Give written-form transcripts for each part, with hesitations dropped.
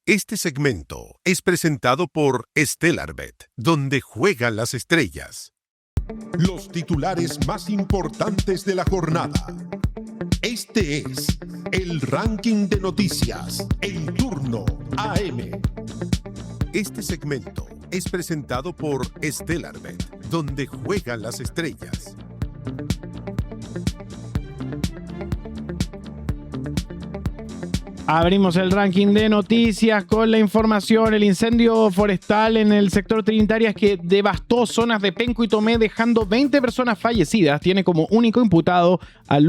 Este segmento es presentado por StellarBet, donde juegan las estrellas. Los titulares más importantes de la jornada. Este es el ranking de noticias, El Turno AM. Este segmento es presentado por StellarBet, donde juegan las estrellas. Abrimos el ranking de noticias con la información. El incendio forestal en el sector Trinitarias que devastó zonas de Penco y Tomé, dejando 20 personas fallecidas, tiene como único imputado a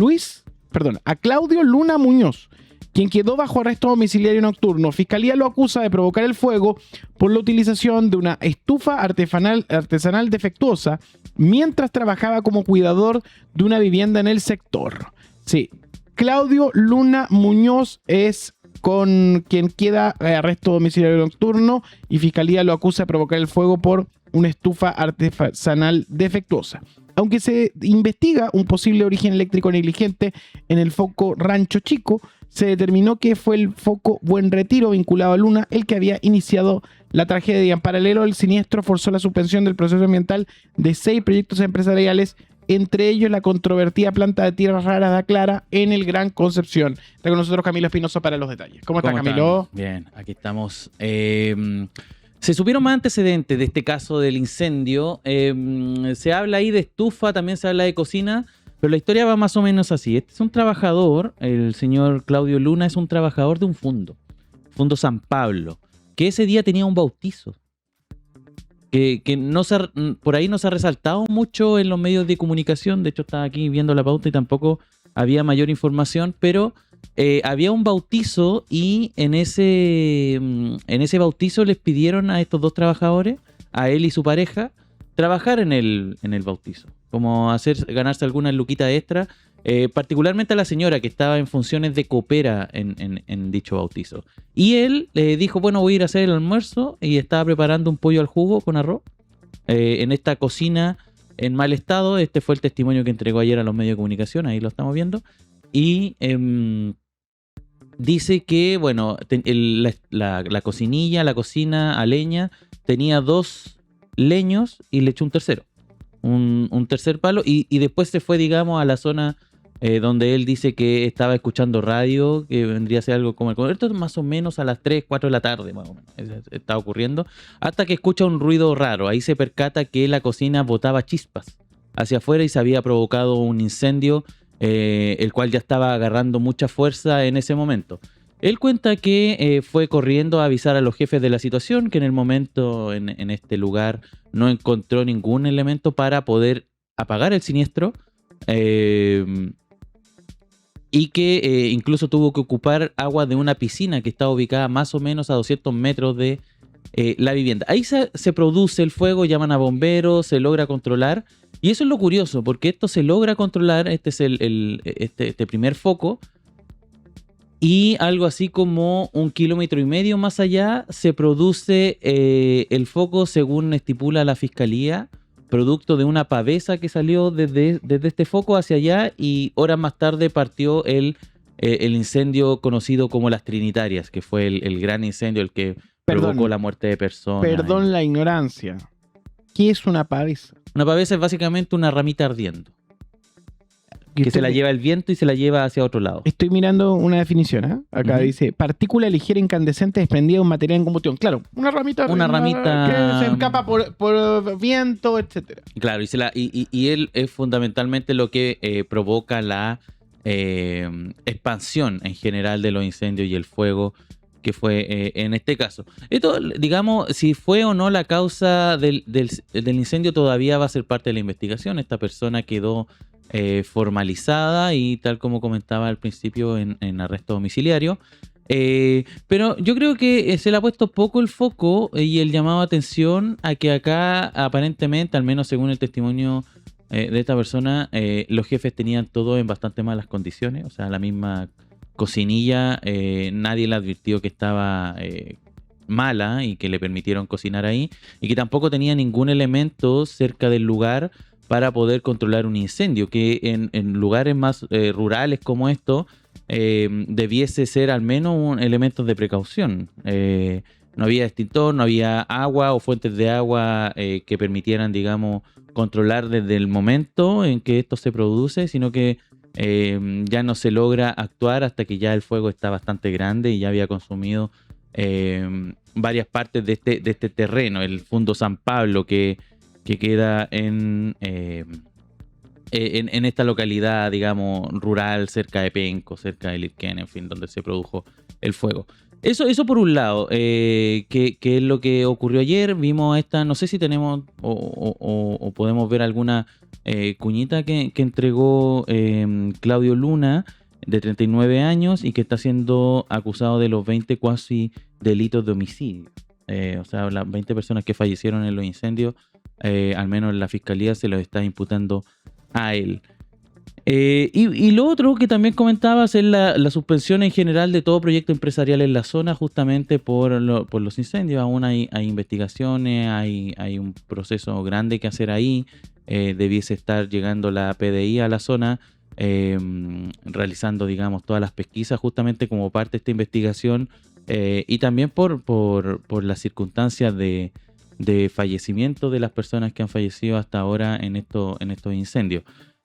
Claudio Luna Muñoz, quien quedó bajo arresto domiciliario nocturno. Fiscalía lo acusa de provocar el fuego por la utilización de una estufa artesanal defectuosa mientras trabajaba como cuidador de una vivienda en el sector. Sí, Claudio Luna Muñoz es con quien queda arresto domiciliario nocturno y Fiscalía lo acusa de provocar el fuego por una estufa artesanal defectuosa. Aunque se investiga un posible origen eléctrico negligente en el foco Rancho Chico, se determinó que fue el foco Buen Retiro vinculado a Luna el que había iniciado la tragedia. En paralelo, el siniestro forzó la suspensión del proceso ambiental de 6 proyectos empresariales, entre ellos la controvertida planta de tierras raras de Aclara en el Gran Concepción. Está con nosotros Camilo Espinosa para los detalles. ¿Cómo está, Camilo? Bien, aquí estamos. Se supieron más antecedentes de este caso del incendio. Se habla ahí de estufa, también se habla de cocina, pero la historia va más o menos así. Este es un trabajador, el señor Claudio Luna es un trabajador de un Fundo San Pablo, que ese día tenía un bautizo. Que no por ahí no se ha resaltado mucho en los medios de comunicación. De hecho, estaba aquí viendo la pauta y tampoco había mayor información, pero había un bautizo y en ese bautizo les pidieron a estos dos trabajadores, a él y su pareja, trabajar en el bautizo, como ganarse alguna luquita extra, particularmente a la señora que estaba en funciones de copera en dicho bautizo. Y él dijo, bueno, voy a ir a hacer el almuerzo, y estaba preparando un pollo al jugo con arroz en esta cocina en mal estado. Este fue el testimonio que entregó ayer a los medios de comunicación, ahí lo estamos viendo. Y dice que, bueno, la cocinilla, la cocina a leña, tenía 2 leños y le echó un tercero. Un tercer palo, y después se fue, digamos, a la zona donde él dice que estaba escuchando radio, que vendría a ser algo como esto es más o menos a las 3, 4 de la tarde, más o menos, está ocurriendo, hasta que escucha un ruido raro. Ahí se percata que la cocina botaba chispas hacia afuera y se había provocado un incendio, el cual ya estaba agarrando mucha fuerza en ese momento. Él cuenta que fue corriendo a avisar a los jefes de la situación, que en el momento en este lugar no encontró ningún elemento para poder apagar el siniestro, y que incluso tuvo que ocupar agua de una piscina que está ubicada más o menos a 200 metros de la vivienda. Ahí se produce el fuego, llaman a bomberos, se logra controlar, y eso es lo curioso, porque esto se logra controlar. Este es este primer foco, y algo así como 1,5 kilómetros más allá se produce el foco, según estipula la fiscalía, producto de una pavesa que salió desde este foco hacia allá, y horas más tarde partió el incendio conocido como las Trinitarias, que fue el gran incendio, el que provocó la muerte de personas. Perdón la ignorancia. ¿Qué es una pavesa? Una pavesa es básicamente una ramita ardiendo, que se la lleva el viento y se la lleva hacia otro lado. Estoy mirando una definición, Acá dice, partícula ligera incandescente desprendida de un material en combustión. Claro, una ramita que se escapa por viento, etcétera. Claro, y él es fundamentalmente lo que provoca la expansión en general de los incendios y el fuego, que fue en este caso. Esto, digamos, si fue o no la causa del incendio, todavía va a ser parte de la investigación. Esta persona quedó formalizada y, tal como comentaba al principio, en arresto domiciliario. Pero yo creo que se le ha puesto poco el foco y el llamado de atención a que acá, aparentemente, al menos según el testimonio de esta persona, los jefes tenían todo en bastante malas condiciones. O sea, la misma cocinilla, nadie le advirtió que estaba mala y que le permitieron cocinar ahí, y que tampoco tenía ningún elemento cerca del lugar para poder controlar un incendio, que en lugares más rurales como esto, debiese ser al menos un elemento de precaución. No había extintor, no había agua o fuentes de agua que permitieran, digamos, controlar desde el momento en que esto se produce, sino que ya no se logra actuar hasta que ya el fuego está bastante grande y ya había consumido varias partes de este terreno, el Fundo San Pablo que queda en esta localidad, digamos, rural, cerca de Penco, cerca de Lirquén, en fin, donde se produjo el fuego. Eso por un lado, que es lo que ocurrió ayer. Vimos esta, no sé si tenemos o podemos ver alguna cuñita que entregó Claudio Luna, de 39 años, y que está siendo acusado de los 20 cuasi delitos de homicidio. O sea, las 20 personas que fallecieron en los incendios, al menos la fiscalía se los está imputando a él. Y lo otro que también comentabas es la suspensión en general de todo proyecto empresarial en la zona, justamente por los incendios. Aún hay investigaciones, hay un proceso grande que hacer ahí. Debiese estar llegando la PDI a la zona, realizando, digamos, todas las pesquisas justamente como parte de esta investigación, y también por las circunstancias de fallecimiento de las personas que han fallecido hasta ahora en estos incendios.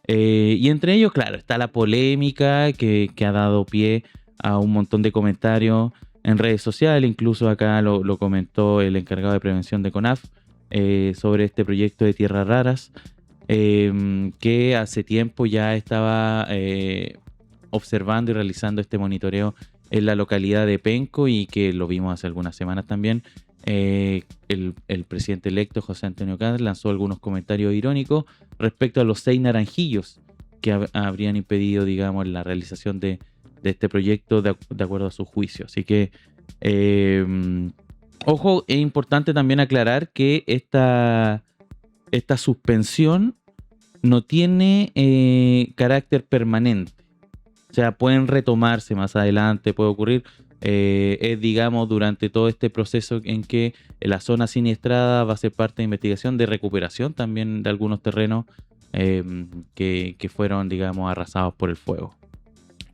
Y entre ellos, claro, está la polémica que ha dado pie a un montón de comentarios en redes sociales. Incluso acá lo comentó el encargado de prevención de CONAF sobre este proyecto de tierras raras, que hace tiempo ya estaba observando y realizando este monitoreo en la localidad de Penco, y que lo vimos hace algunas semanas también. El presidente electo José Antonio Kast lanzó algunos comentarios irónicos respecto a los 6 naranjillos que habrían impedido, digamos, la realización de este proyecto de acuerdo a su juicio. Así que, ojo, es importante también aclarar que esta suspensión no tiene carácter permanente. O sea, pueden retomarse más adelante, puede ocurrir. Es, digamos, durante todo este proceso en que la zona siniestrada va a ser parte de investigación de recuperación también de algunos terrenos que fueron, digamos, arrasados por el fuego.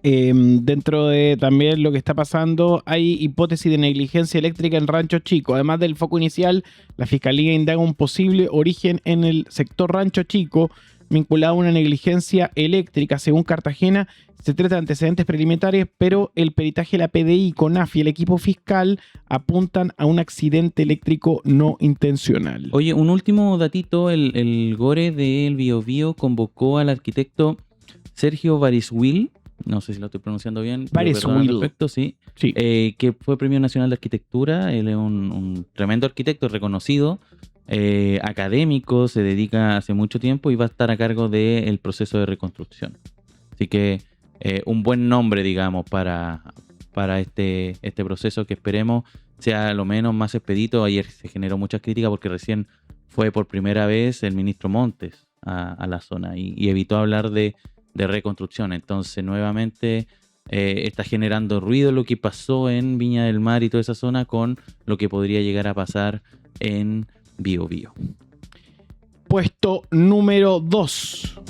Dentro de también lo que está pasando, hay hipótesis de negligencia eléctrica en Rancho Chico. Además del foco inicial, la Fiscalía indaga un posible origen en el sector Rancho Chico vinculado a una negligencia eléctrica. Según Cartagena, se trata de antecedentes preliminares, pero el peritaje de la PDI, CONAF y el equipo fiscal apuntan a un accidente eléctrico no intencional. Oye, un último datito, el GORE del Biobío convocó al arquitecto Sergio Variswil, no sé si lo estoy pronunciando bien, perfecto, sí. Que fue Premio Nacional de Arquitectura. Él es un tremendo arquitecto reconocido, académico, se dedica hace mucho tiempo y va a estar a cargo del proceso de reconstrucción. Así que un buen nombre, digamos, para este proceso, que esperemos sea lo menos más expedito. Ayer se generó mucha crítica porque recién fue por primera vez el ministro Montes a la zona y evitó hablar de reconstrucción. Entonces, nuevamente está generando ruido lo que pasó en Viña del Mar y toda esa zona con lo que podría llegar a pasar en Biobío. Puesto número 2.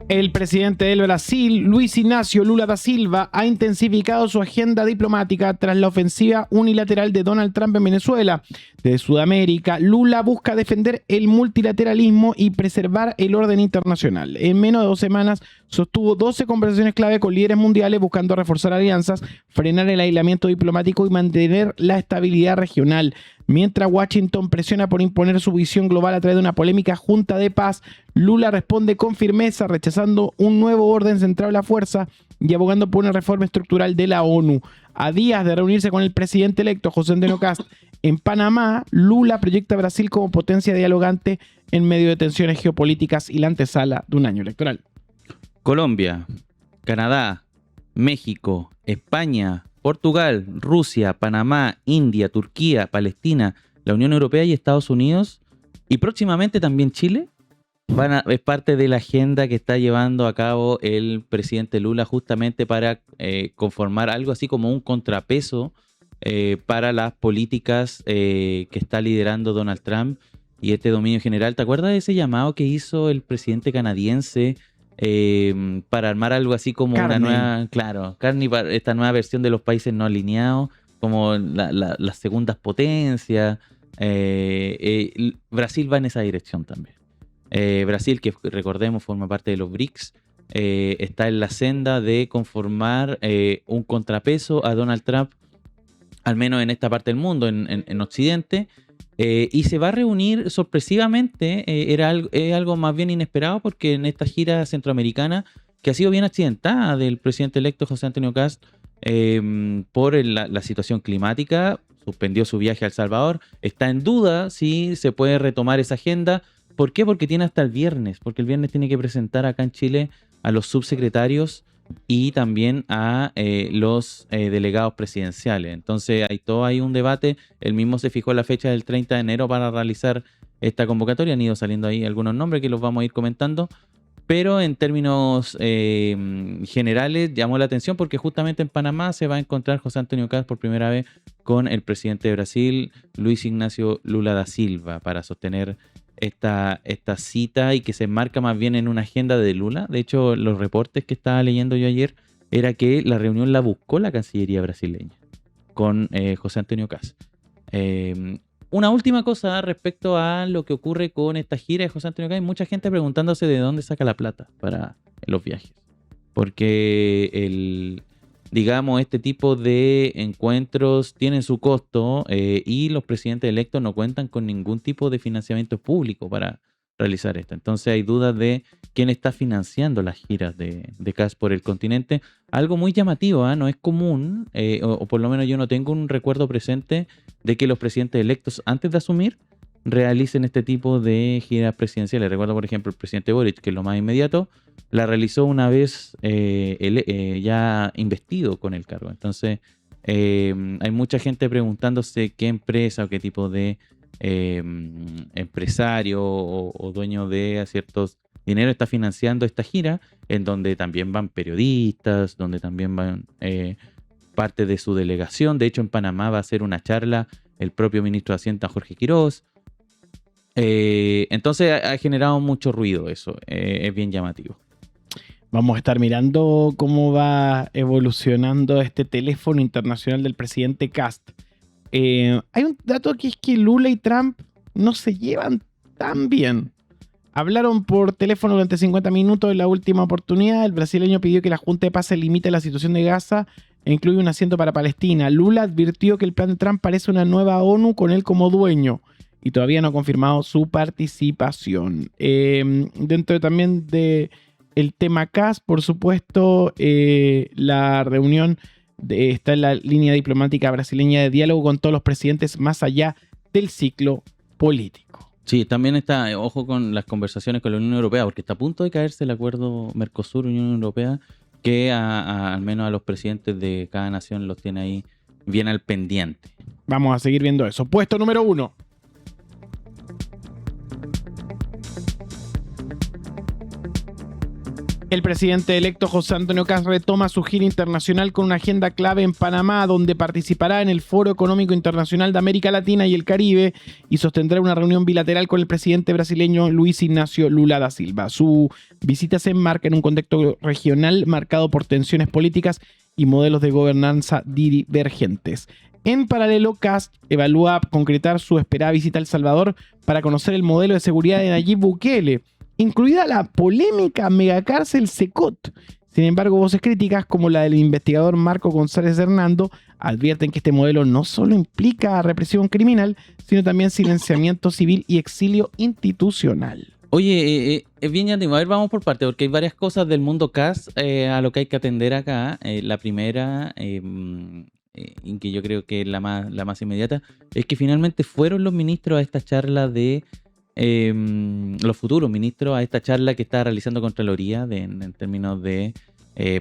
El presidente del Brasil, Luis Ignacio Lula da Silva, ha intensificado su agenda diplomática tras la ofensiva unilateral de Donald Trump en Venezuela. Desde Sudamérica, Lula busca defender el multilateralismo y preservar el orden internacional. En menos de 2 semanas sostuvo 12 conversaciones clave con líderes mundiales buscando reforzar alianzas, frenar el aislamiento diplomático y mantener la estabilidad regional. Mientras Washington presiona por imponer su visión global a través de una polémica junta de paz, Lula responde con firmeza, rechazando un nuevo orden centrado en la fuerza y abogando por una reforma estructural de la ONU. A días de reunirse con el presidente electo José Antonio Kast en Panamá, Lula proyecta a Brasil como potencia dialogante en medio de tensiones geopolíticas y la antesala de un año electoral. Colombia, Canadá, México, España, Portugal, Rusia, Panamá, India, Turquía, Palestina, la Unión Europea y Estados Unidos, y próximamente también Chile, es parte de la agenda que está llevando a cabo el presidente Lula, justamente para conformar algo así como un contrapeso para las políticas que está liderando Donald Trump y este dominio general. ¿Te acuerdas de ese llamado que hizo el presidente canadiense para armar algo así como Carney. una nueva, claro, Carney, esta nueva versión de los países no alineados, como las segundas potencias? Brasil va en esa dirección también. Brasil, que recordemos forma parte de los BRICS, está en la senda de conformar un contrapeso a Donald Trump, al menos en esta parte del mundo, en Occidente, y se va a reunir sorpresivamente. Es algo más bien inesperado, porque en esta gira centroamericana, que ha sido bien accidentada del presidente electo José Antonio Kast por la situación climática, suspendió su viaje a El Salvador. Está en duda si se puede retomar esa agenda. ¿Por qué? Porque tiene hasta el viernes, porque el viernes tiene que presentar acá en Chile a los subsecretarios y también a los delegados presidenciales. Entonces hay un debate. Él mismo se fijó la fecha del 30 de enero para realizar esta convocatoria. Han ido saliendo ahí algunos nombres que los vamos a ir comentando, pero en términos generales llamó la atención porque justamente en Panamá se va a encontrar José Antonio Kast por primera vez con el presidente de Brasil, Luis Ignacio Lula da Silva, para sostener esta cita, y que se enmarca más bien en una agenda de Lula. De hecho, los reportes que estaba leyendo yo ayer era que la reunión la buscó la Cancillería brasileña con José Antonio Kast. Una última cosa respecto a lo que ocurre con esta gira de José Antonio Kast. Hay mucha gente preguntándose de dónde saca la plata para los viajes, porque digamos, este tipo de encuentros tienen su costo y los presidentes electos no cuentan con ningún tipo de financiamiento público para realizar esto. Entonces hay dudas de quién está financiando las giras de Kast por el continente. Algo muy llamativo, no es común, o por lo menos yo no tengo un recuerdo presente de que los presidentes electos, antes de asumir, realicen este tipo de giras presidenciales. Recuerdo, por ejemplo, el presidente Boric, que es lo más inmediato, la realizó una vez ya investido con el cargo. Entonces, hay mucha gente preguntándose qué empresa o qué tipo de empresario o dueño de ciertos dinero está financiando esta gira, en donde también van periodistas, donde también van parte de su delegación. De hecho, en Panamá va a hacer una charla el propio ministro de Hacienda, Jorge Quiroz. Entonces ha generado mucho ruido eso, es bien llamativo. Vamos a estar mirando cómo va evolucionando este teléfono internacional del presidente Kast. Hay un dato aquí, es que Lula y Trump no se llevan tan bien. Hablaron por teléfono durante 50 minutos en la última oportunidad. El brasileño pidió que la Junta de Paz se limite a la situación de Gaza e incluya un asiento para Palestina. Lula advirtió que el plan de Trump parece una nueva ONU con él como dueño, y todavía no ha confirmado su participación. Dentro también del tema Kast, por supuesto, la reunión está en la línea diplomática brasileña de diálogo con todos los presidentes más allá del ciclo político. Sí, también está, ojo con las conversaciones con la Unión Europea, porque está a punto de caerse el acuerdo Mercosur-Unión Europea, que al menos a los presidentes de cada nación los tiene ahí bien al pendiente. Vamos a seguir viendo eso. Puesto número 1. El presidente electo José Antonio Kast retoma su gira internacional con una agenda clave en Panamá, donde participará en el Foro Económico Internacional de América Latina y el Caribe y sostendrá una reunión bilateral con el presidente brasileño Luis Ignacio Lula da Silva. Su visita se enmarca en un contexto regional marcado por tensiones políticas y modelos de gobernanza divergentes. En paralelo, Kast evalúa concretar su esperada visita a El Salvador para conocer el modelo de seguridad de Nayib Bukele, incluida la polémica megacárcel Secot. Sin embargo, voces críticas como la del investigador Marco González Hernando advierten que este modelo no solo implica represión criminal, sino también silenciamiento civil y exilio institucional. Oye, es bien llamativo. A ver, vamos por parte, porque hay varias cosas del mundo Kast a lo que hay que atender acá. La primera, y que yo creo que es la más inmediata, es que finalmente fueron los ministros a esta charla de los futuros ministros a esta charla que está realizando Contraloría en términos de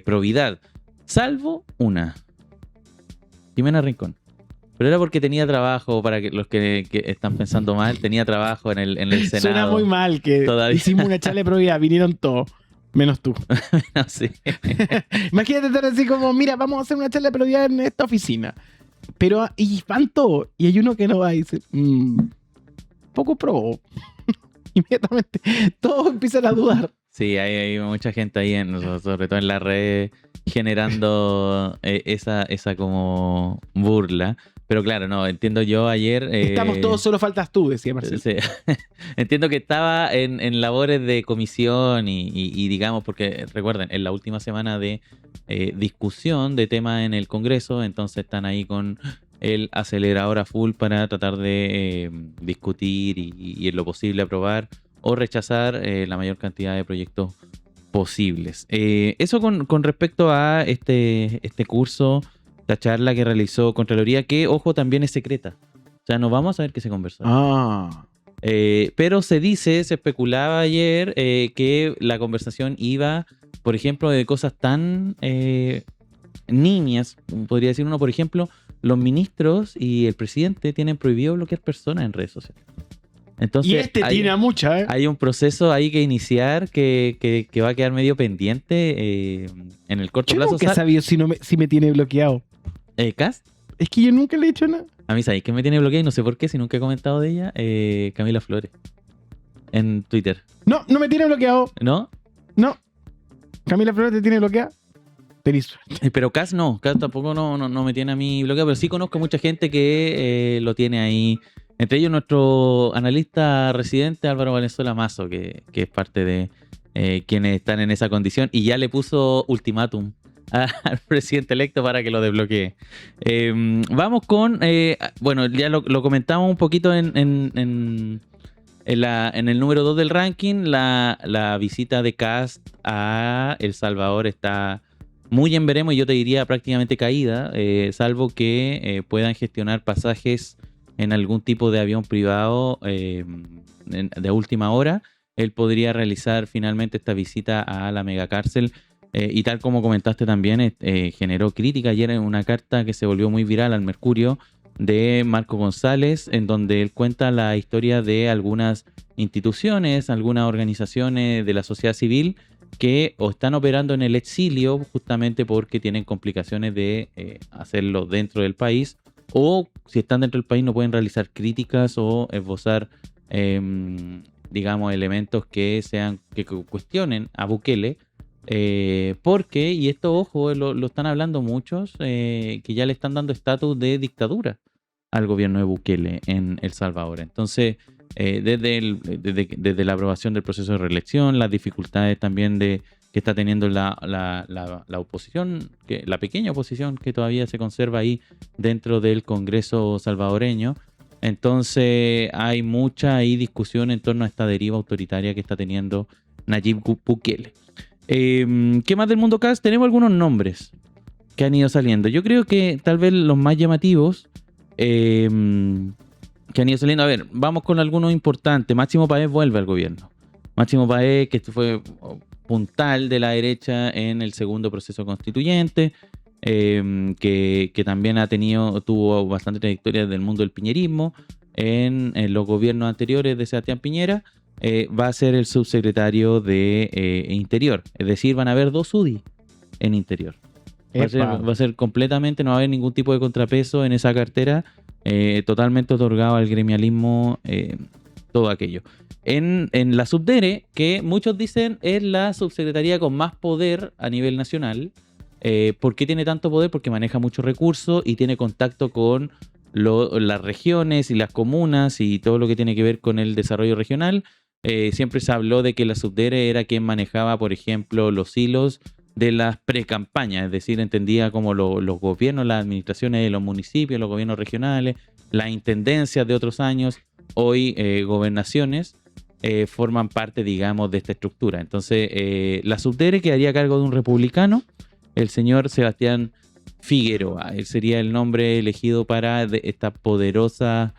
probidad, salvo una, Jimena Rincón, pero era porque tenía trabajo. Para que los que están pensando mal, tenía trabajo en el Senado. Suena muy mal que todavía hicimos una charla de probidad, vinieron todos menos tú. No, sí. Imagínate estar así como, mira, vamos a hacer una charla de probidad en esta oficina, pero y van todos y hay uno que no va y dice tampoco probó. Inmediatamente todos empiezan a dudar. Sí, hay mucha gente ahí, sobre todo en la red, generando esa como burla. Pero claro, no, entiendo yo ayer... Estamos todos, solo faltas tú, decía Marcelo. Sí. Entiendo que estaba en labores de comisión y digamos, porque recuerden, en la última semana de discusión de temas en el Congreso, entonces están ahí con el acelerador a full para tratar de discutir y en lo posible aprobar o rechazar la mayor cantidad de proyectos posibles. Eso con respecto a este curso, la charla que realizó Contraloría, que, ojo, también es secreta. O sea, no vamos a ver qué se conversó. Pero se especulaba ayer que la conversación iba, por ejemplo, de cosas tan niñas. Podría decir uno, por ejemplo, los ministros y el presidente tienen prohibido bloquear personas en redes sociales. Entonces, y tiene mucha, ¿eh? Hay un proceso ahí que iniciar que va a quedar medio pendiente en el corto plazo. Yo nunca he sabido si me tiene bloqueado. ¿Cas? Es que yo nunca le he hecho nada. A mí, ¿sabes que me tiene bloqueado? Y no sé por qué, si nunca he comentado de ella. Camila Flores. En Twitter. No me tiene bloqueado. ¿No? No. Camila Flores te tiene bloqueado. Tenís suerte. Pero Cas no. Cas tampoco no me tiene a mí bloqueado. Pero sí conozco mucha gente que lo tiene ahí. Entre ellos nuestro analista residente Álvaro Valenzuela Mazo, que es parte de quienes están en esa condición. Y ya le puso ultimátum al presidente electo para que lo desbloquee. Vamos con, bueno, ya lo comentamos un poquito en el número 2 del ranking. La visita de Kast a El Salvador está muy en veremos y yo te diría prácticamente caída, salvo que puedan gestionar pasajes en algún tipo de avión privado de última hora. Él podría realizar finalmente esta visita a la megacárcel. Y tal como comentaste también, generó crítica ayer en una carta que se volvió muy viral al Mercurio de Marco González, en donde él cuenta la historia de algunas instituciones, algunas organizaciones de la sociedad civil que o están operando en el exilio justamente porque tienen complicaciones de hacerlo dentro del país, o si están dentro del país no pueden realizar críticas o esbozar digamos elementos que cuestionen a Bukele. Porque, y esto ojo, lo están hablando muchos, que ya le están dando estatus de dictadura al gobierno de Bukele en El Salvador. Entonces, desde la aprobación del proceso de reelección, las dificultades también que está teniendo la oposición, la pequeña oposición que todavía se conserva ahí dentro del Congreso salvadoreño. Entonces hay mucha discusión en torno a esta deriva autoritaria que está teniendo Nayib Bukele. ¿Qué más del mundo CAS? Tenemos algunos nombres que han ido saliendo. Yo creo que tal vez los más llamativos que han ido saliendo. A ver, vamos con algunos importantes. Máximo Páez vuelve al gobierno. Máximo Páez, que fue puntal de la derecha en el segundo proceso constituyente, que también tuvo bastante trayectoria del mundo del piñerismo en los gobiernos anteriores de Sebastián Piñera. Va a ser el subsecretario de Interior. Es decir, van a haber 2 UDI en Interior. Va a ser completamente, no va a haber ningún tipo de contrapeso en esa cartera, totalmente otorgado al gremialismo, todo aquello. En la Subdere, que muchos dicen es la subsecretaría con más poder a nivel nacional. ¿Por qué tiene tanto poder? Porque maneja muchos recursos y tiene contacto con las regiones y las comunas y todo lo que tiene que ver con el desarrollo regional. Siempre se habló de que la Subdere era quien manejaba, por ejemplo, los hilos de las precampañas, es decir, entendía como los gobiernos, las administraciones de los municipios, los gobiernos regionales, las intendencias de otros años, hoy gobernaciones, forman parte, digamos, de esta estructura. Entonces, la Subdere quedaría a cargo de un republicano, el señor Sebastián Figueroa. Él sería el nombre elegido para esta poderosa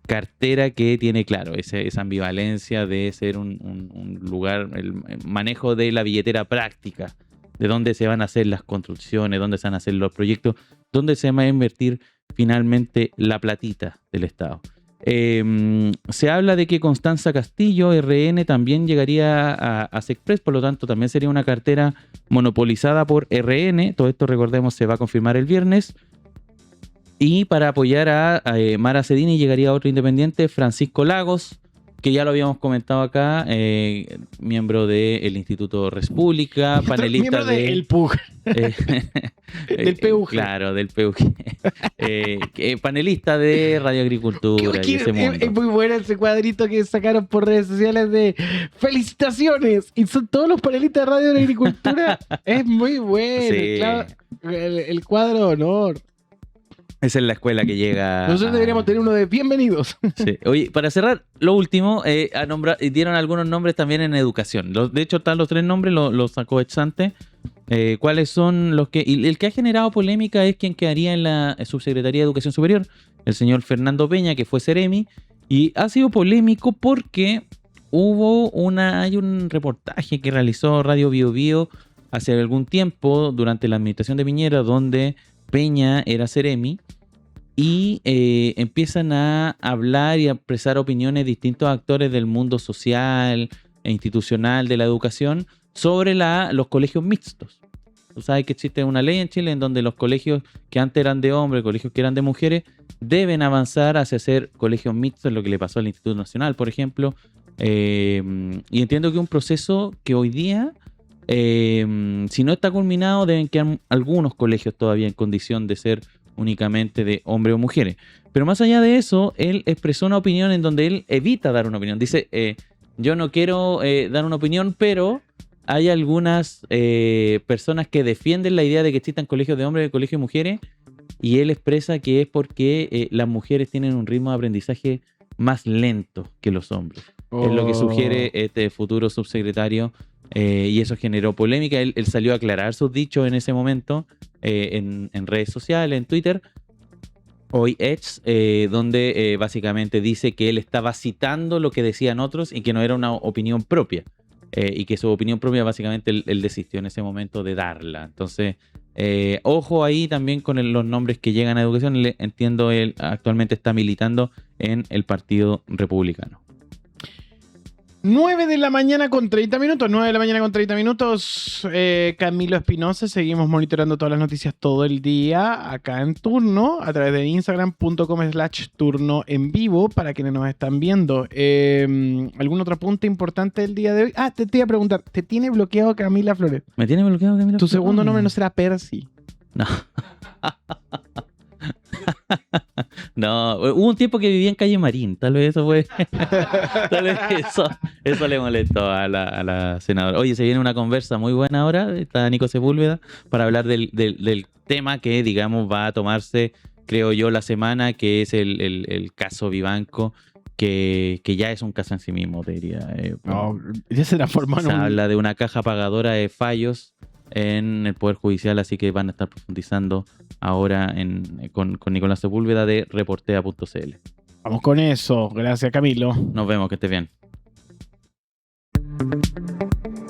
cartera que tiene, claro, esa ambivalencia de ser un lugar, el manejo de la billetera práctica, de dónde se van a hacer las construcciones, dónde se van a hacer los proyectos, dónde se va a invertir finalmente la platita del Estado. Se habla de que Constanza Castillo, RN, también llegaría a Sexpress, por lo tanto también sería una cartera monopolizada por RN. Todo esto, recordemos, se va a confirmar el viernes. Y para apoyar a Mara Cedini llegaría otro independiente, Francisco Lagos, que ya lo habíamos comentado acá, miembro del Instituto Respública, panelista del PUG. Del PUG. Claro, del PUG. Panelista de Radio Agricultura y ese mundo. Es muy bueno ese cuadrito que sacaron por redes sociales de felicitaciones. Y son todos los panelistas de Radio Agricultura. Es muy bueno. Sí. Claro, el cuadro de honor. Esa es la escuela que llega. Nosotros deberíamos tener uno de bienvenidos. Sí. Oye, para cerrar, lo último, dieron algunos nombres también en educación. De hecho, están los 3 nombres, los sacó Exante. ¿Cuáles son los que...? Y el que ha generado polémica es quien quedaría en la Subsecretaría de Educación Superior, el señor Fernando Peña, que fue Seremi. Y ha sido polémico porque hay un reportaje que realizó Radio Bio Bio hace algún tiempo, durante la administración de Piñera, donde Peña era Seremi, y empiezan a hablar y a expresar opiniones de distintos actores del mundo social e institucional de la educación sobre los colegios mixtos. Tú sabes que existe una ley en Chile en donde los colegios que antes eran de hombres, colegios que eran de mujeres, deben avanzar hacia ser colegios mixtos, lo que le pasó al Instituto Nacional, por ejemplo. Y entiendo que es un proceso que hoy día, si no está culminado, deben quedar algunos colegios todavía en condición de ser únicamente de hombres o mujeres. Pero más allá de eso, él expresó una opinión en donde él evita dar una opinión. Dice, yo no quiero dar una opinión, pero hay algunas personas que defienden la idea de que existan colegios de hombres y colegios de mujeres, y él expresa que es porque las mujeres tienen un ritmo de aprendizaje más lento que los hombres. Es lo que sugiere este futuro subsecretario. Y eso generó polémica. Él salió a aclarar sus dichos en ese momento en redes sociales, en Twitter, hoy X, donde básicamente dice que él estaba citando lo que decían otros y que no era una opinión propia, y que su opinión propia básicamente él desistió en ese momento de darla. Entonces, ojo ahí también con los nombres que llegan a educación. Entiendo, él actualmente está militando en el Partido Republicano. 9 de la mañana con 30 minutos. 9 de la mañana con 30 minutos. Camilo Espinosa. Seguimos monitoreando todas las noticias todo el día acá en Turno a través de Instagram.com/turno en vivo para quienes nos están viendo. ¿Algún otro punto importante del día de hoy? Te iba a preguntar. ¿Te tiene bloqueado Camila Flores? ¿Me tiene bloqueado Camila ¿Tu Flores? segundo nombre no será Percy? No. No, hubo un tiempo que vivía en Calle Marín, tal vez eso fue. Tal vez eso le molestó a la senadora. Oye, se viene una conversa muy buena ahora, está Nico Sepúlveda, para hablar del tema que, digamos, va a tomarse, creo yo, la semana, que es el caso Vivanco, que ya es un caso en sí mismo, te diría. Ya se transformó en se habla de una caja pagadora de fallos en el Poder Judicial, así que van a estar profundizando ahora con Nicolás Sepúlveda de reportea.cl. Vamos con eso. Gracias, Camilo. Nos vemos, que estés bien.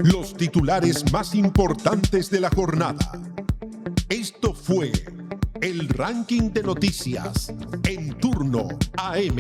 Los titulares más importantes de la jornada. Esto fue el ranking de noticias en Turno AM.